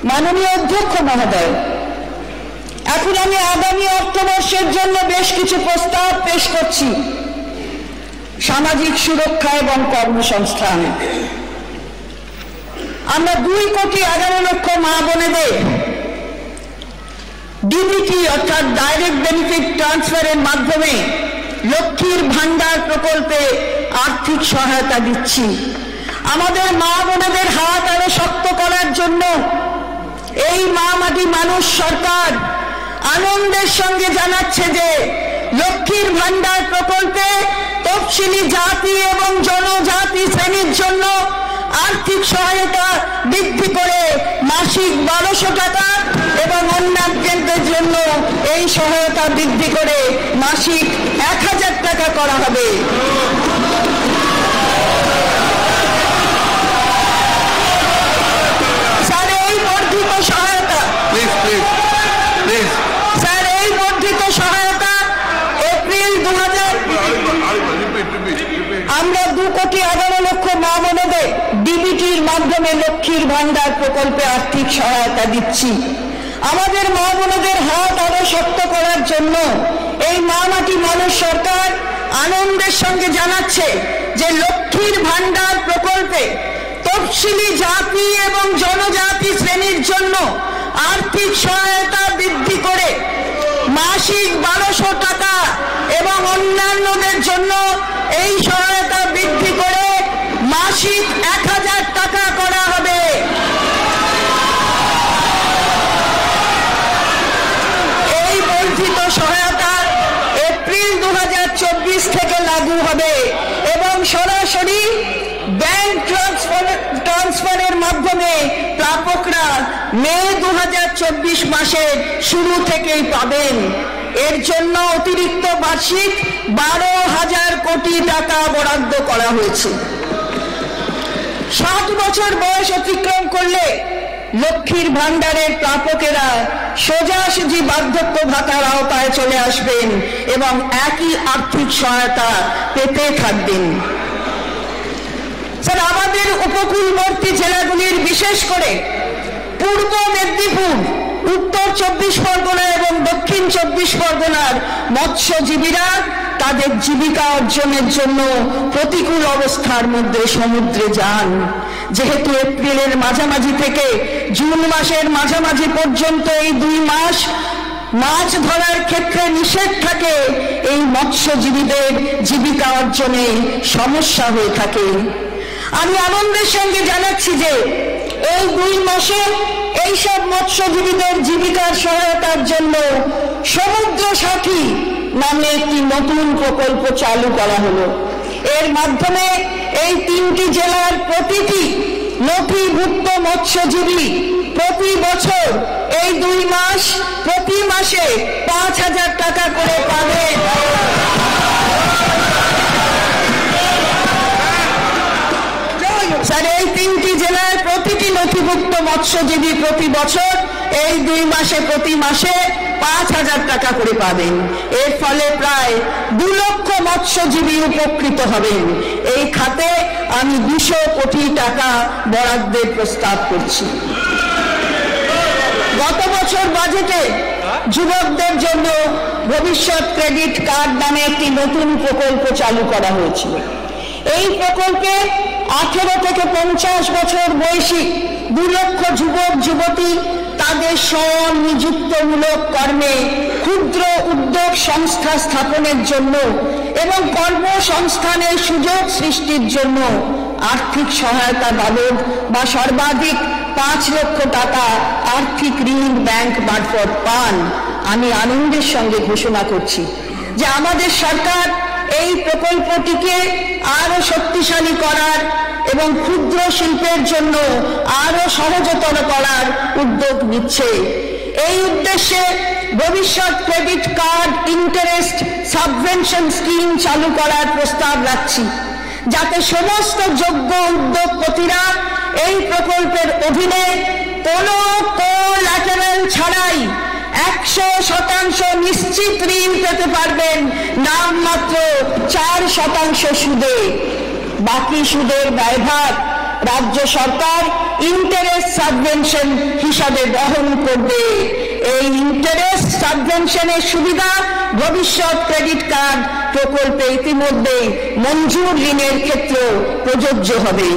মাননীয় অধ্যক্ষ মহোদয়, এখন আমি আগামী অর্থবর্ষের জন্য বেশ কিছু প্রস্তাব পেশ করছি। সামাজিক সুরক্ষা এবং কর্মসংস্থান। আমরা 2,11,00,000 মা বোনেদের ডিবিটি অর্থাৎ ডাইরেক্ট বেনিফিট ট্রান্সফারের মাধ্যমে লক্ষ্মীর ভান্ডার প্রকল্পে আর্থিক সহায়তা দিচ্ছি। আমাদের মা বোনেদের হাত আরো শক্ত করার জন্য এই মা মাটি মানুষ সরকার আনন্দের সঙ্গে জানাচ্ছে যে লক্ষ্মীর ভান্ডার প্রকল্পে তফসিলি জাতি এবং জনজাতি শ্রেণীর জন্য আর্থিক সহায়তা বৃদ্ধি করে মাসিক 1200 টাকা এবং অন্যান্যদের জন্য এই সহায়তা বৃদ্ধি করে মাসিক 1000 টাকা করা হবে। স্যার, এই বর্ধিত সহায়তা এপ্রিল 2000 আমরা 2,11,00,000 মা বোনেদের ডিবিটির মাধ্যমে লক্ষ্মীর ভান্ডার প্রকল্পে আর্থিক সহায়তা দিচ্ছি। আমাদের মা বোনেদের হাত আরো শক্ত করার জন্য এই মা মাটি মানুষ সরকার আনন্দের সঙ্গে জানাচ্ছে যে লক্ষ্মীর ভান্ডার প্রকল্পে তফসিলি জাতি এবং জনজাতি শ্রেণীর জন্য আর্থিক সহায়তা বৃদ্ধি করে মাসিক 1200 টাকা এবং অন্যান্যদের জন্য এই সহায়তা বৃদ্ধি করে মাসিক 1000 টাকা করা হবে। এই বর্ধিত সহায়তা এপ্রিল 2024 থেকে লাগু হবে এবং সরাসরি ব্যাংক ট্রান্সফারের মাধ্যমে প্রাপকরা মে 2024 মাসের শুরু থেকেই পাবেন। এর জন্য অতিরিক্ত বার্ষিক 12,000 কোটি টাকা বরাদ্দ করা হয়েছে। 60 বছর বয়স অতিক্রম করলে লক্ষ্মীর ভান্ডারের প্রাপকেরা সোজাসুজি বার্ধক্য ভাতার আওতায় চলে আসবেন এবং একই আর্থিক সহায়তা পেতে থাকবেন। স্যার, আমাদের উপকূলবর্তী জেলাগুলির বিশেষ করে পূর্ব মেদিনীপুর, উত্তর 24 পরগনা এবং দক্ষিণ 24 পরগনার মৎস্যজীবীরা তাদের জীবিকা অর্জনের জন্য প্রতিকূল অবস্থার মধ্যে সমুদ্রে যান। যেহেতু এপ্রিলের মাঝামাঝি থেকে জুন মাসের মাঝামাঝি পর্যন্ত এই 2 মাস মাছ ধরার ক্ষেত্রে নিষেধ থাকে, এই মৎস্যজীবীদের জীবিকা অর্জনে সমস্যা হয়ে থাকে। আমি আনন্দের সঙ্গে জানাচ্ছি যে এই 2 মাসে এইসব মৎস্যজীবীদের জীবিকার সহায়তার জন্য সমুদ্র সাথী নামে একটি নতুন প্রকল্প চালু করা হলো। এর মাধ্যমে এই 3টি জেলার প্রতিটি নথিভুক্ত মৎস্যজীবী প্রতি বছর এই 2 মাস প্রতি মাসে 5,000 টাকা করে পাবে। স্যার, এই 3টি জেলার প্রতিটি নথিভুক্ত মৎস্যজীবী প্রতি বছর এই 2 মাসে প্রতি মাসে 5,000 টাকা করে পাবেন। এর ফলে প্রায় 2 লক্ষ মৎস্যজীবী উপকৃত হবেন। এই খাতে আমি 200 কোটি টাকা বরাদ্দের প্রস্তাব করছি। গত বছর বাজেটে যুবকদের জন্য ভবিষ্যৎ ক্রেডিট কার্ড নামে একটি নতুন প্রকল্প চালু করা হয়েছিল। এই প্রকল্পে 18 থেকে 50 বছর বয়সী 2 লক্ষ যুবক যুবতী তাদের স্বনিযুক্তমূলক কর্মে ক্ষুদ্র উদ্যোগ সংস্থা স্থাপনের জন্য এবং কর্মসংস্থানের সুযোগ সৃষ্টির জন্য আর্থিক সহায়তা বাবদ বা সর্বাধিক 5 লক্ষ টাকা আর্থিক ঋণ ব্যাংক মারফত পান। আমি আনন্দের সঙ্গে ঘোষণা করছি যে আমাদের সরকার এই প্রকল্পটিকে আরো শক্তিশালী করার এবং ক্ষুদ্র শিল্পের জন্য আরো সহজতর করার উদ্যোগ নিচ্ছে। এই উদ্দেশ্যে ভবিষ্যৎ credit card interest subvention scheme চালু করার প্রস্তাব রাখছি, যাতে সমস্ত যোগ্য উদ্যোগপতিরা এই প্রকল্পের অধীনে কোনো কোল্যাটারাল ছাড়াই 100% নিশ্চিত ঋণ পেতে পারবেন, নামমাত্র 4% সুদে। বাকি সুদের ব্যয়ভার রাজ্য সরকার ইন্টারেস্ট সাবভেনশন হিসাবে বহন করবে। এই ইন্টারেস্ট সাবভেনশনের সুবিধা ভবিষ্যৎ ক্রেডিট কার্ড প্রকল্পে ইতিমধ্যে মঞ্জুর ঋণের ক্ষেত্রেও প্রযোজ্য হবে।